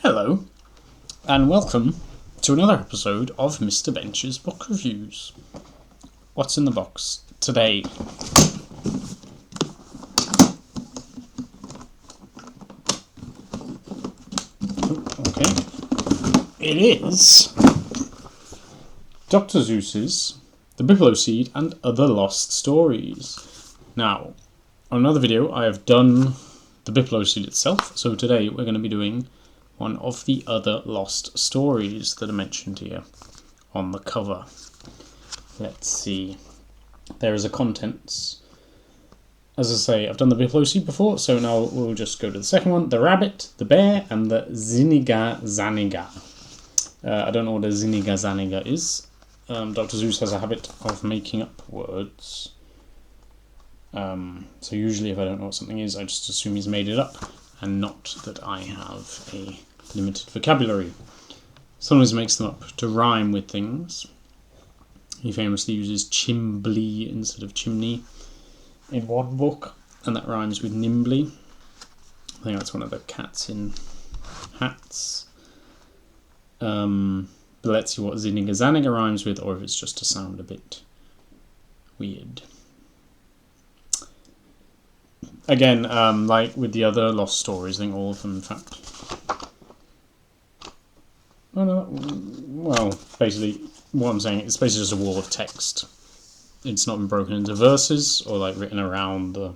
Hello, and welcome to another episode of Mr. Bench's Book Reviews. What's in the box today? Okay, it is Dr. Seuss's The Bippolo Seed and Other Lost Stories. Now, on another video I have done the Bippolo Seed itself, so today we're going to be doing one of the other lost stories that are mentioned here on the cover. Let's see. There is a contents. As I say, I've done the Bippolo Seed before, so now we'll just go to the second one. The rabbit, the bear, and the Zinniga-Zanniga. I don't know what a Zinniga-Zanniga is. Dr. Seuss has a habit of making up words. So usually if I don't know what something is, I just assume he's made it up, and not that I have a limited vocabulary. Sometimes he makes them up to rhyme with things. He famously uses chimbly instead of chimney in one book, and that rhymes with nimbly. I think that's one of the cats in hats. But let's see what Zinniga-Zanniga rhymes with, or if it's just to sound a bit weird. Again, like with the other lost stories, I think all of them, in fact. Oh no, well, basically, what I'm saying, it's basically just a wall of text. It's not been broken into verses or like written around the. I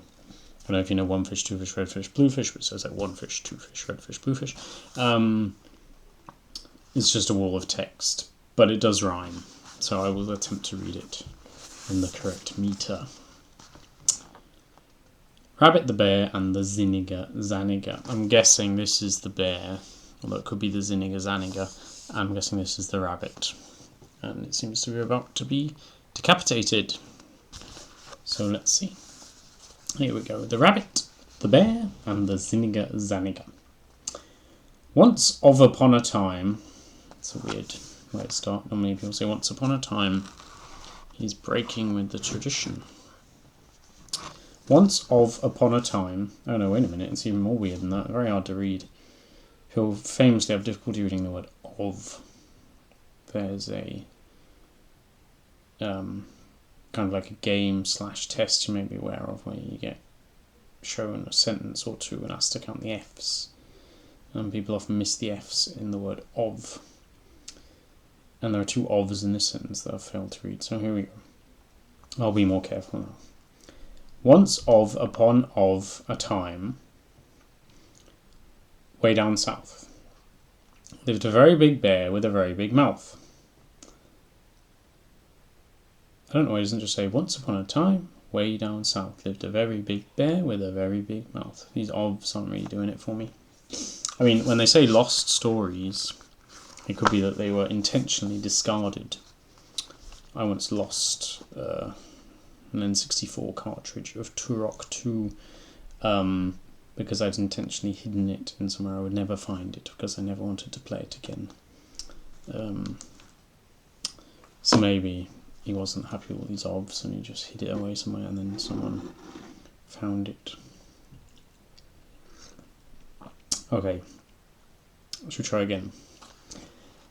don't know if you know one fish, two fish, red fish, blue fish, but it says like one fish, two fish, red fish, blue fish. It's just a wall of text, but it does rhyme, so I will attempt to read it in the correct meter. Rabbit the bear and the Zinniga-Zanniga. I'm guessing this is the bear, although it could be the Zinniga-Zanniga. I'm guessing this is the rabbit. And it seems to be about to be decapitated. So let's see. Here we go. The rabbit, the bear, and the Zinniga-Zanniga. Once upon a time. It's a weird way to start. Normally people say once upon a time. He's breaking with the tradition. Once upon a time. Oh no, wait a minute, it's even more weird than that. Very hard to read. People famously have difficulty reading the word of. There's a kind of like a game / test you may be aware of, where you get shown a sentence or two and asked to count the F's. And people often miss the F's in the word of. And there are two ofs in this sentence that I've failed to read, so here we go. I'll be more careful now. Once upon a time, way down south, lived a very big bear with a very big mouth. I don't know why it doesn't just say once upon a time, way down south, lived a very big bear with a very big mouth. These ofs aren't really doing it for me. I mean, when they say lost stories, it could be that they were intentionally discarded. I once lost an N64 cartridge of Turok 2 because I'd intentionally hidden it in somewhere I would never find it because I never wanted to play it again. So maybe he wasn't happy with these obs and he just hid it away somewhere and then someone found it. Okay, should we try again?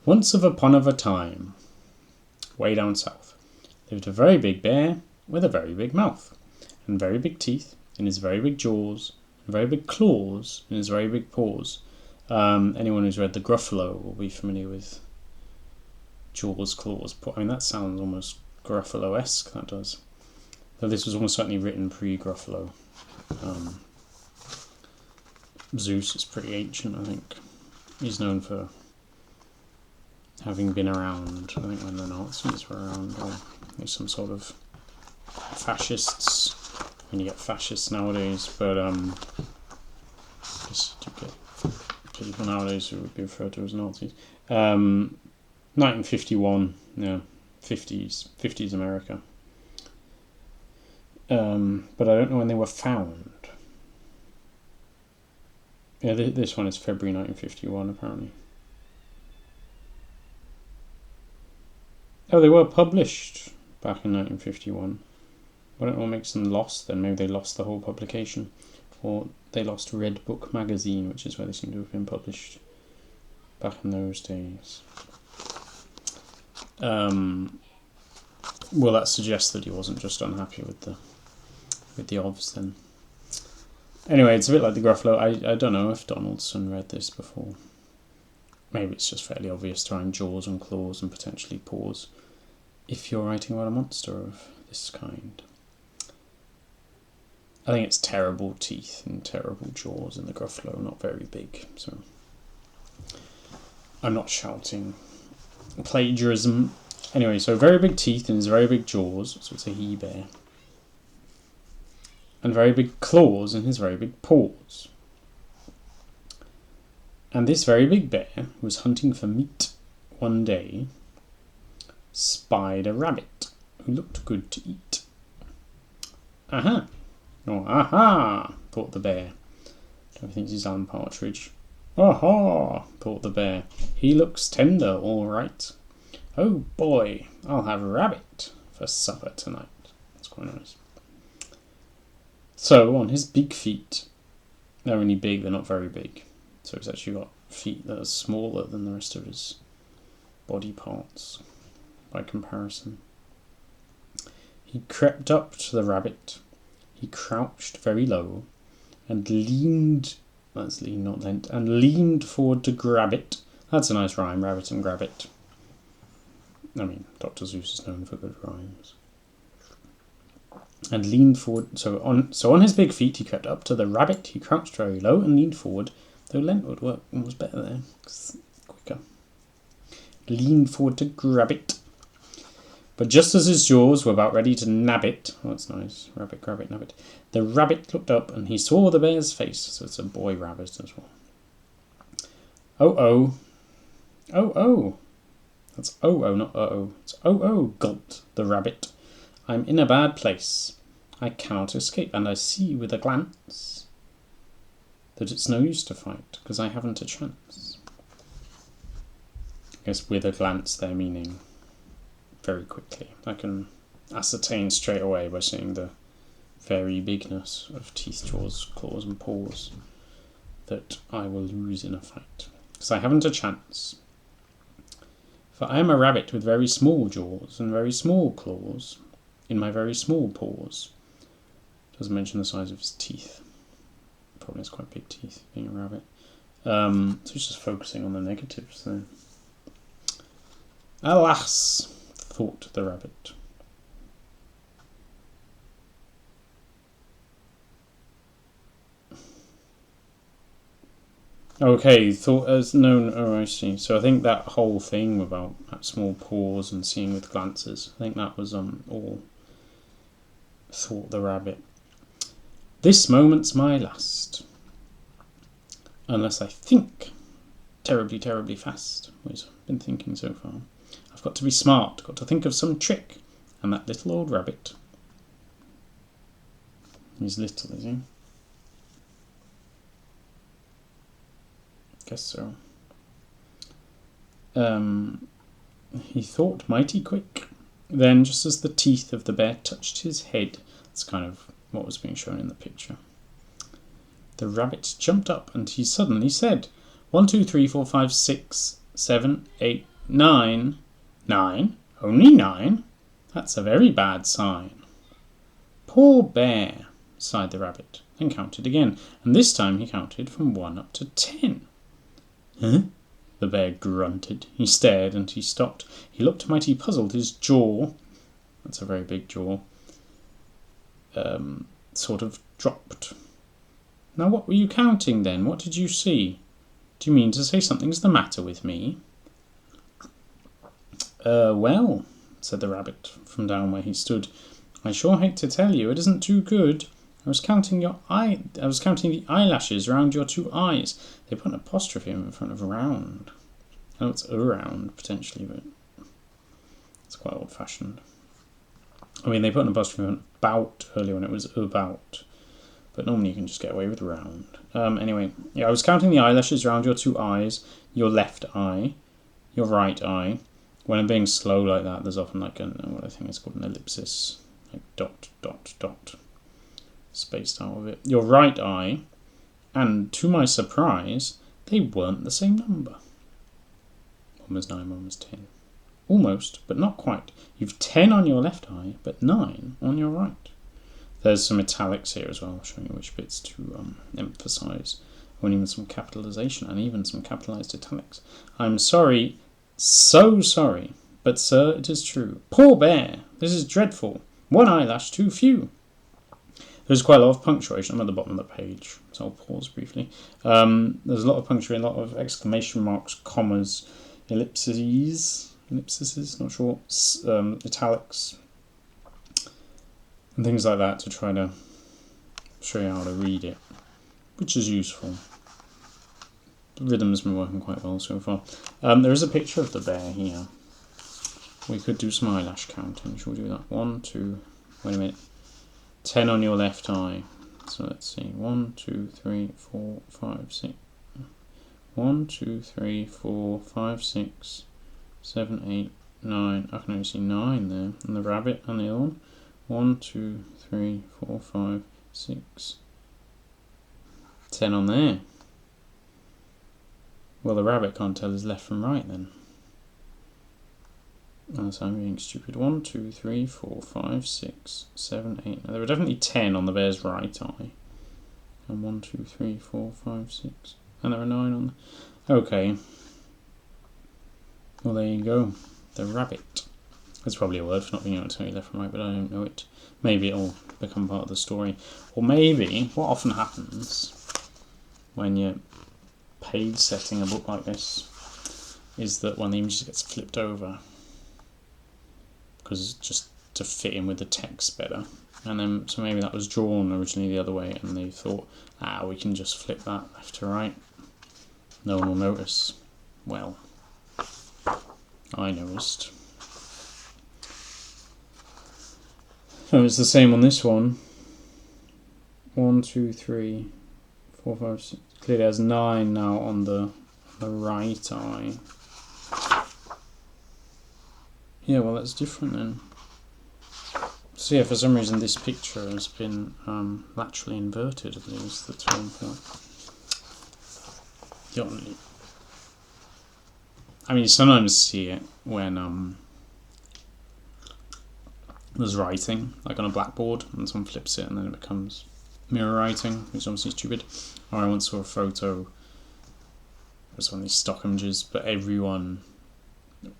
Once upon a time, way down south, lived a very big bear with a very big mouth, and very big teeth in his very big jaws, and very big claws in his very big paws. Anyone who's read the Gruffalo will be familiar with jaws, claws, paws. I mean, that sounds almost Gruffalo-esque, that does. Though this was almost certainly written pre-Gruffalo. Seuss is pretty ancient, I think. He's known for having been around, I think, when the Nazis were around, or there's some sort of fascists. When you get fascists nowadays, but just to get people nowadays who would be referred to as Nazis. 1951, yeah, 50s America. But I don't know when they were found. Yeah, this one is February 1951, apparently. Oh, they were published back in 1951. I don't know what makes them lost then. Maybe they lost the whole publication. Or they lost Red Book magazine, which is where they seem to have been published back in those days. Well, that suggests that he wasn't just unhappy with the OVs then. Anyway, it's a bit like the Gruffalo. I don't know if Donaldson read this before. Maybe it's just fairly obvious to rhyme jaws and claws and potentially paws if you're writing about a monster of this kind. I think it's terrible teeth and terrible jaws in the Gruffalo, not very big, so I'm not shouting plagiarism. Anyway, so very big teeth and his very big jaws, so it's a he-bear. And very big claws in his very big paws. And this very big bear, who was hunting for meat one day, spied a rabbit who looked good to eat. Aha! Oh, aha! Thought the bear. Don't think he's Alan Partridge. Aha! Thought the bear. He looks tender, all right. Oh boy, I'll have rabbit for supper tonight. That's quite nice. So, on his big feet, they're only big, they're not very big. So he's actually got feet that are smaller than the rest of his body parts, by comparison. He crept up to the rabbit. He crouched very low, and leaned, that's lean, not lent, and leaned forward to grab it. That's a nice rhyme, rabbit and grab it. I mean, Dr. Seuss is known for good rhymes. And leaned forward, so on his big feet he crept up to the rabbit, he crouched very low and leaned forward, though lent would work, it was better there, it's quicker. Leaned forward to grab it. But just as his jaws were about ready to nab it, oh that's nice, rabbit, grab it, nab it, the rabbit looked up and he saw the bear's face, so it's a boy rabbit as well. Oh oh, oh oh, that's oh oh, not uh-oh, it's oh oh, gulped the rabbit. I'm in a bad place. I cannot escape, and I see with a glance that it's no use to fight, because I haven't a chance. I guess with a glance they're meaning very quickly. I can ascertain straight away by seeing the very bigness of teeth, jaws, claws and paws that I will lose in a fight, because I haven't a chance. For I am a rabbit with very small jaws and very small claws in my very small paws. Doesn't mention the size of his teeth. Probably has quite big teeth, being a rabbit. So he's just focusing on the negatives there. Alas, thought the rabbit. Okay, thought as known. Oh, I see. So I think that whole thing about small paws and seeing with glances, I think that was all thought the rabbit. This moment's my last, unless I think terribly, terribly fast. Which I've been thinking so far. I've got to be smart. Got to think of some trick. And that little old rabbit. He's little, is he? Guess so. He thought mighty quick. Then, just as the teeth of the bear touched his head, that's kind of what was being shown in the picture, the rabbit jumped up and he suddenly said, 1, 2, 3, 4, 5, 6, 7, 8, 9. 9? Only 9? That's a very bad sign. Poor bear, sighed the rabbit, and counted again, and this time he counted from 1 up to 10. Huh? The bear grunted. He stared and he stopped. He looked mighty puzzled. His jaw, that's a very big jaw, sort of dropped. Now what were you counting then? What did you see? Do you mean to say something's the matter with me? Well, said the rabbit from down where he stood. I sure hate to tell you, it isn't too good. I was counting the eyelashes round your 2 eyes. They put an apostrophe in front of round. I know it's around, potentially, but it's quite old-fashioned. I mean, they put an apostrophe in about earlier when it was about. But normally you can just get away with round. Anyway, yeah, I was counting the eyelashes round your 2 eyes, your left eye, your right eye. When I'm being slow like that, there's often like what I think is called an ellipsis. Like dot, dot, dot. Spaced out of it. Your right eye, and to my surprise, they weren't the same number. Almost 9, almost 10. Almost, but not quite. You've 10 on your left eye, but 9 on your right. There's some italics here as well, showing you which bits to emphasise. And even some capitalisation, and even some capitalised italics. I'm sorry, so sorry, but sir, it is true. Poor bear, this is dreadful. One eyelash too few. There's quite a lot of punctuation. I'm at the bottom of the page, so I'll pause briefly. There's a lot of punctuation, a lot of exclamation marks, commas, ellipses, not sure, italics, and things like that to try to show you how to read it, which is useful. The rhythm's been working quite well so far. There is a picture of the bear here. We could do some eyelash counting. Shall we do that? 1, 2, wait a minute. 10 on your left eye. So let's see. 1, 2, 3, 4, 5, 6. 1, 2, 3, 4, 5, 6, 7, 8, 9. I can only see 9 there. And the rabbit and the other one. 1, 2, 3, 4, 5, 6. 10 on there. Well, the rabbit can't tell his left from right then. So I'm being stupid. 1, 2, 3, 4, 5, 6, 7, 8. Now, there were definitely 10 on the bear's right eye. And 1, 2, 3, 4, 5, 6. And there are 9 on the... Okay. Well, there you go. The rabbit. That's probably a word for not being able to tell you left from right, but I don't know it. Maybe it'll become part of the story. Or maybe, what often happens when you're page setting a book like this is that when the image gets flipped over, because just to fit in with the text better, and then so maybe that was drawn originally the other way and they thought, we can just flip that left to right, no one will notice. Well, I noticed. So it's the same on this one. 1, 2, 3, 4, 5, 6. Clearly there's 9 now on the right eye. Yeah, well that's different then. So yeah, for some reason this picture has been laterally inverted, I believe is the term for it. I mean, you sometimes see it when there's writing, like on a blackboard, and someone flips it and then it becomes mirror writing, which is obviously stupid. Or I once saw a photo, it was one of these stock images, but everyone,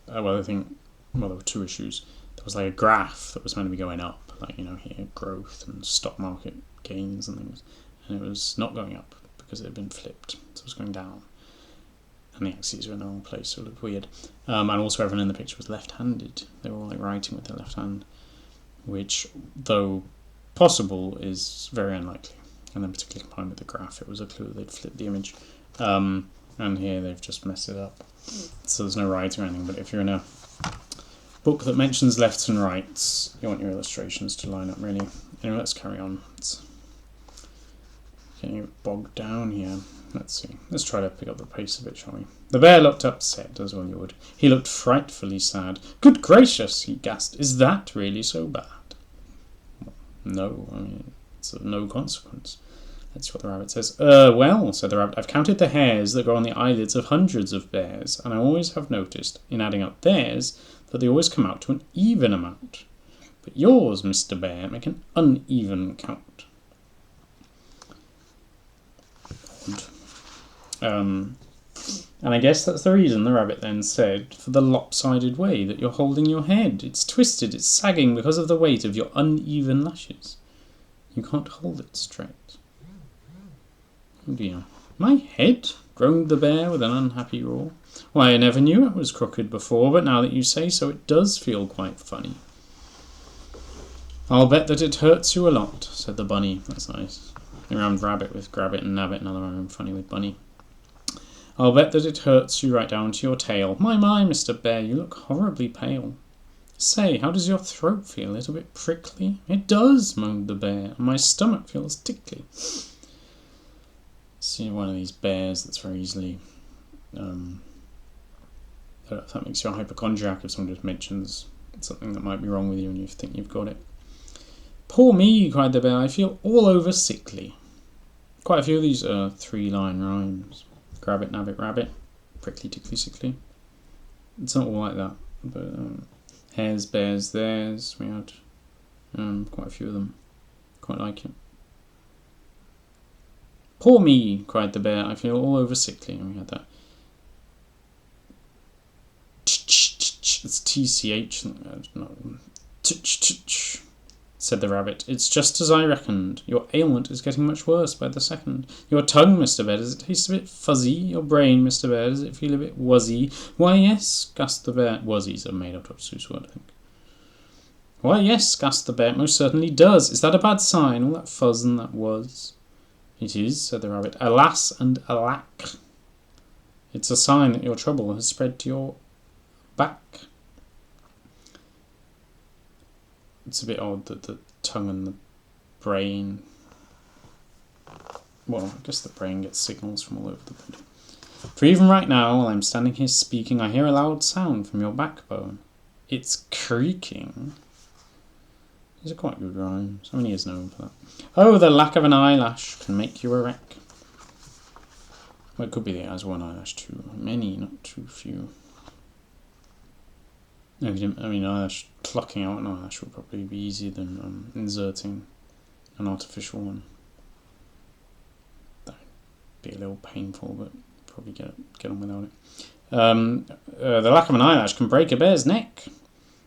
there were 2 issues. There was like a graph that was meant to be going up, like, here, growth and stock market gains and things, and it was not going up because it had been flipped, so it was going down. And the axes were in the wrong place, so it looked weird. And also everyone in the picture was left-handed. They were all like writing with their left hand, which, though possible, is very unlikely. And then particularly combined with the graph, it was a clue that they'd flipped the image. And here they've just messed it up. So there's no right or anything, but if you're in a book that mentions lefts and rights, you want your illustrations to line up really. Anyway, let's carry on. It's getting bogged down here. Let's see. Let's try to pick up the pace a bit, shall we? The bear looked upset, as well you would. He looked frightfully sad. Good gracious, he gasped. Is that really so bad? Well, no, I mean, it's of no consequence. Let's see what the rabbit says. Well, said the rabbit, I've counted the hairs that grow on the eyelids of hundreds of bears, and I always have noticed, in adding up theirs, that they always come out to an even amount. But yours, Mr. Bear, make an uneven count. Odd. And I guess that's the reason, the rabbit then said, for the lopsided way that you're holding your head. It's twisted, it's sagging because of the weight of your uneven lashes. You can't hold it straight. Oh dear. My head? Groaned the bear with an unhappy roar. Why, I never knew it was crooked before, but now that you say so, it does feel quite funny. I'll bet that it hurts you a lot, said the bunny. That's nice. They rhymed rabbit with grabbit and nabbit, another rhyme funny with bunny. I'll bet that it hurts you right down to your tail. My, Mr. Bear, you look horribly pale. Say, how does your throat feel? A little bit prickly? It does, moaned the bear, and my stomach feels tickly. See, one of these bears that's very easily... that makes you a hypochondriac if someone just mentions something that might be wrong with you and you think you've got it. Poor me, cried the bear, I feel all over sickly. Quite a few of these are 3-line rhymes. Grabbit, nabbit, rabbit. Prickly, tickly, sickly. It's not all like that. But hares, bears, theirs. We had quite a few of them. Quite like it. Poor me, cried the bear. I feel all over sickly. And we had that. It's TCH. No. Said the rabbit. It's just as I reckoned. Your ailment is getting much worse by the second. Your tongue, Mr. Bear, does it taste a bit fuzzy? Your brain, Mr. Bear, does it feel a bit wuzzy? Why, yes, gasped the bear. Wuzzies are made up of Seuss word, I think. Why, yes, gasped the bear, it most certainly does. Is that a bad sign, all that fuzz and that was? It is, said the rabbit. Alas and alack. It's a sign that your trouble has spread to your back. It's a bit odd that the tongue and the brain... Well, I guess the brain gets signals from all over the body. For even right now, while I'm standing here speaking, I hear a loud sound from your backbone. It's creaking. These are quite good rhymes. How many is known for that? Oh, the lack of an eyelash can make you a wreck. Well, it could be that it has one eyelash too. Many, not too few. I mean, eyelash, plucking out an eyelash would probably be easier than inserting an artificial one. That would be a little painful, but probably get on without it. The lack of an eyelash can break a bear's neck.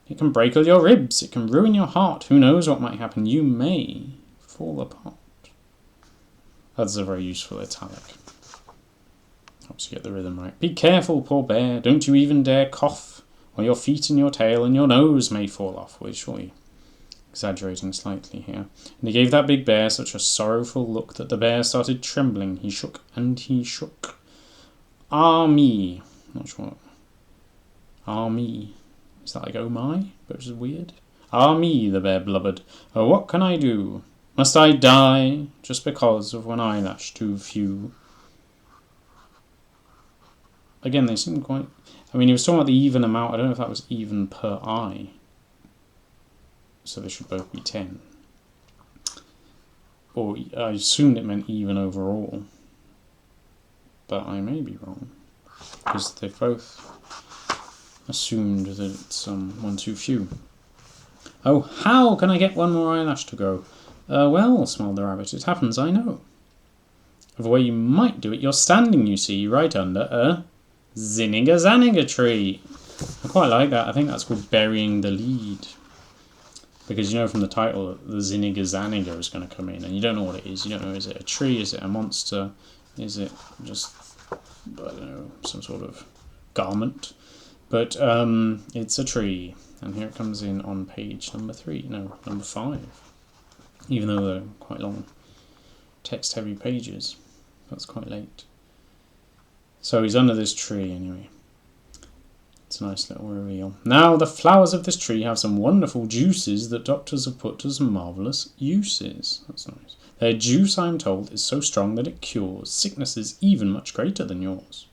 It can break all your ribs. It can ruin your heart. Who knows what might happen? You may fall apart. That's a very useful italic. Helps you get the rhythm right. Be careful, poor bear. Don't you even dare cough, or your feet and your tail and your nose may fall off. We're surely exaggerating slightly here. And he gave that big bear such a sorrowful look that the bear started trembling. He shook and he shook. Ah me. Not sure. Ah me. Is that like oh my? But it's weird. Ah me, the bear blubbered. Oh, what can I do? Must I die just because of one eyelash too few? Again, they seem quite... I mean, he was talking about the even amount. I don't know if that was even per eye. So they should both be 10. Or I assumed it meant even overall. But I may be wrong. Because they've both assumed that it's one too few. Oh, how can I get one more eyelash to grow? Well, smiled the rabbit, it happens, I know. Of a way you might do it, you're standing, you see, right under a Zinniga-Zanniga tree. I quite like that. I think that's called burying the lead. Because you know from the title the Zinniga-Zanniga is going to come in and you don't know what it is. You don't know, is it a tree, is it a monster, is it just, I don't know, some sort of garment. But it's a tree. And here it comes in on page number 5. Even though they're quite long text-heavy pages. That's quite late. So he's under this tree anyway. It's a nice little reveal. Now the flowers of this tree have some wonderful juices that doctors have put to some marvellous uses. That's nice. Their juice, I'm told, is so strong that it cures sicknesses even much greater than yours.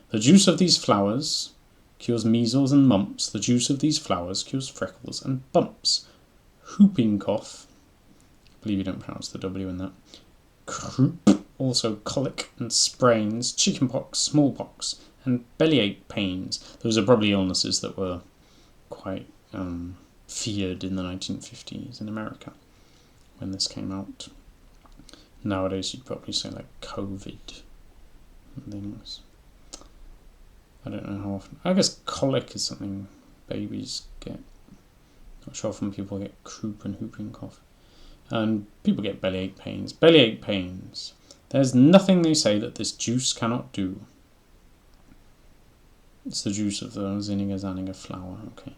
The juice of these flowers cures measles and mumps. The juice of these flowers cures freckles and bumps. Whooping cough. I believe you don't pronounce the W in that. Croup. Also colic and sprains, chickenpox, smallpox, and bellyache pains. Those are probably illnesses that were quite feared in the 1950s in America when this came out. Nowadays you'd probably say like COVID and things. I don't know how often. I guess colic is something babies get. Not sure often people get croup and whooping cough. And people get bellyache pains. Bellyache pains. There's nothing they say that this juice cannot do. It's the juice of the Zinniga-Zanniga flower. Okay.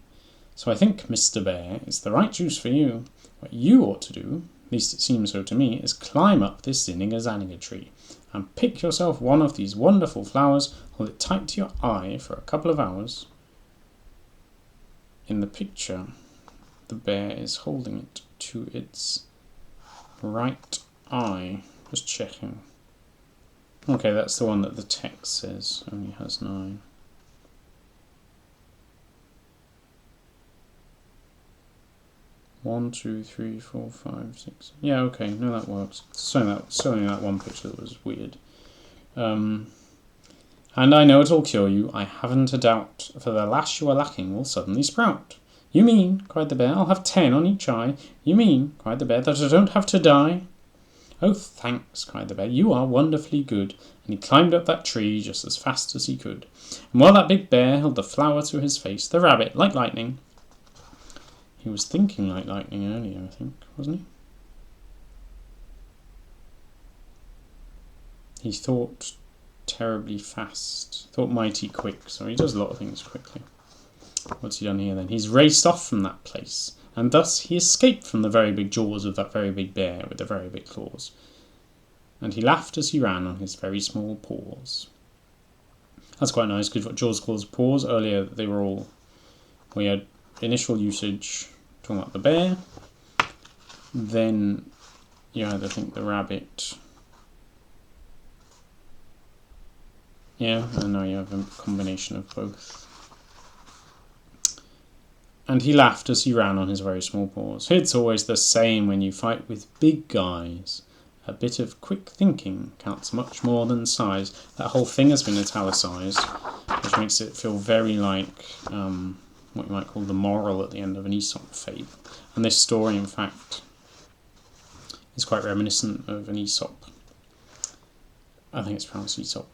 So I think, Mr. Bear, it's the right juice for you. What you ought to do, at least it seems so to me, is climb up this Zinniga-Zanniga tree and pick yourself one of these wonderful flowers, hold it tight to your eye for a couple of hours. In the picture, the bear is holding it to its right eye. Just checking. Okay, that's the one that the text says only has 9. One, 2, 3, 4, 5, 6. Yeah, okay, no, that works. It's only that one picture that was weird. And And I know it'll cure you, I haven't a doubt, for the lash you are lacking will suddenly sprout. You mean, cried the bear, I'll have 10 on each eye? You mean, cried the bear, that I don't have to die? Oh, thanks, cried the bear, you are wonderfully good. And he climbed up that tree just as fast as he could. And while that big bear held the flower to his face, the rabbit, like lightning... He was thinking like lightning earlier, I think, wasn't he? He thought terribly fast, thought mighty quick, so he does a lot of things quickly. What's he done here then? He's raced off from that place, and thus he escaped from the very big jaws of that very big bear with the very big claws. And he laughed as he ran on his very small paws. That's quite nice, because you've got jaws, claws, paws. Earlier they were all... We had initial usage talking about the bear. Then you had, I think, the rabbit... Yeah, and now you have a combination of both. And he laughed as he ran on his very small paws. It's always the same when you fight with big guys. A bit of quick thinking counts much more than size. That whole thing has been italicised, which makes it feel very like what you might call the moral at the end of an Aesop fable. And this story, in fact, is quite reminiscent of an Aesop. I think it's pronounced Aesop.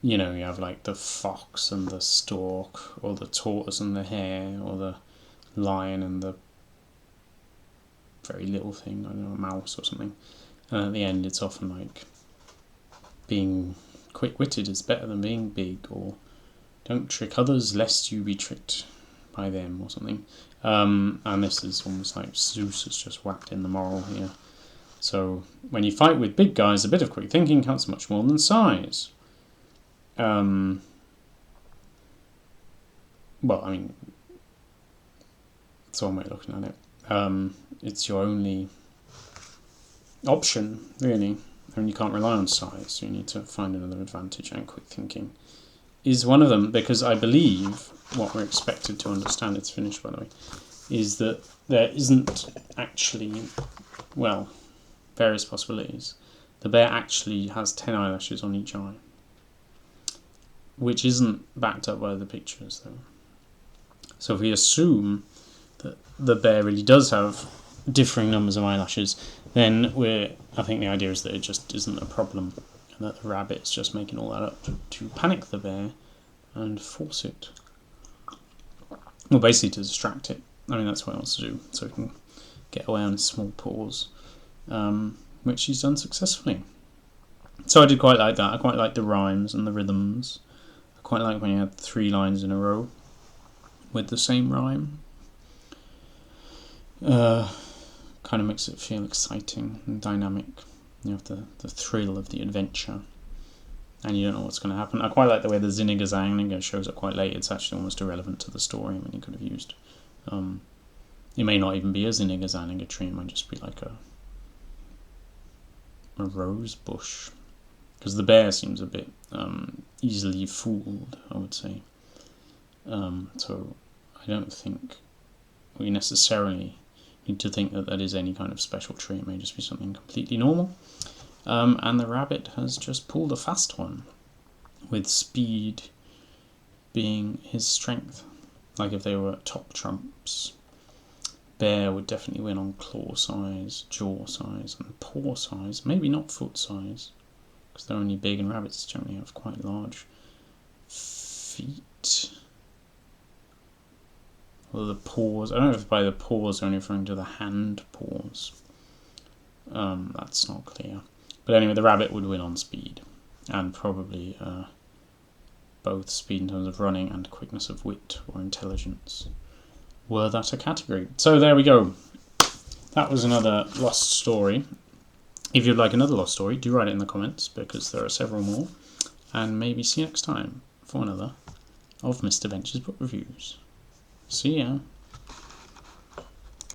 You know, you have like the fox and the stork, or the tortoise and the hare, or the lion and the very little thing, I don't know, a mouse or something. And at the end it's often like being quick-witted is better than being big, or don't trick others lest you be tricked by them, or something. And this is almost like Seuss has just whacked in the moral here. So, when you fight with big guys, a bit of quick thinking counts much more than size. Well, I mean, that's one way of looking at it. It's your only option, really. And you can't rely on size, so you need to find another advantage, and quick thinking is one of them, because I believe what we're expected to understand, it's finished by the way, is that there isn't actually, well... various possibilities. The bear actually has 10 eyelashes on each eye, which isn't backed up by the pictures though. So if we assume that the bear really does have differing numbers of eyelashes, then I think the idea is that it just isn't a problem, and that the rabbit's just making all that up to panic the bear and force it. Well, basically to distract it. I mean, that's what he wants to do, so he can get away on his small paws. Which he's done successfully. So I did quite like that. I quite like the rhymes and the rhythms. I quite like when you had 3 lines in a row with the same rhyme. Kind of makes it feel exciting and dynamic. You have the thrill of the adventure, and you don't know what's going to happen. I quite like the way the Zinniga-Zanniga shows up quite late. It's actually almost irrelevant to the story. I mean, you could have used... it may not even be a Zinniga-Zanniga tree. It might just be like a rose bush, because the bear seems a bit easily fooled, I would say. So I don't think we necessarily need to think that is any kind of special tree. It may just be something completely normal. And the rabbit has just pulled a fast one, with speed being his strength. Like if they were top trumps, bear would definitely win on claw size, jaw size, and paw size. Maybe not foot size, because they're only big, and rabbits generally have quite large feet. Well, the paws, I don't know if by the paws they're only referring to the hand paws. That's not clear. But anyway, the rabbit would win on speed, and probably both speed in terms of running and quickness of wit or intelligence, were that a category. So there we go. That was another lost story. If you'd like another lost story, do write it in the comments, because there are several more. And maybe see you next time for another of Mr. Bench's Book Reviews. See ya.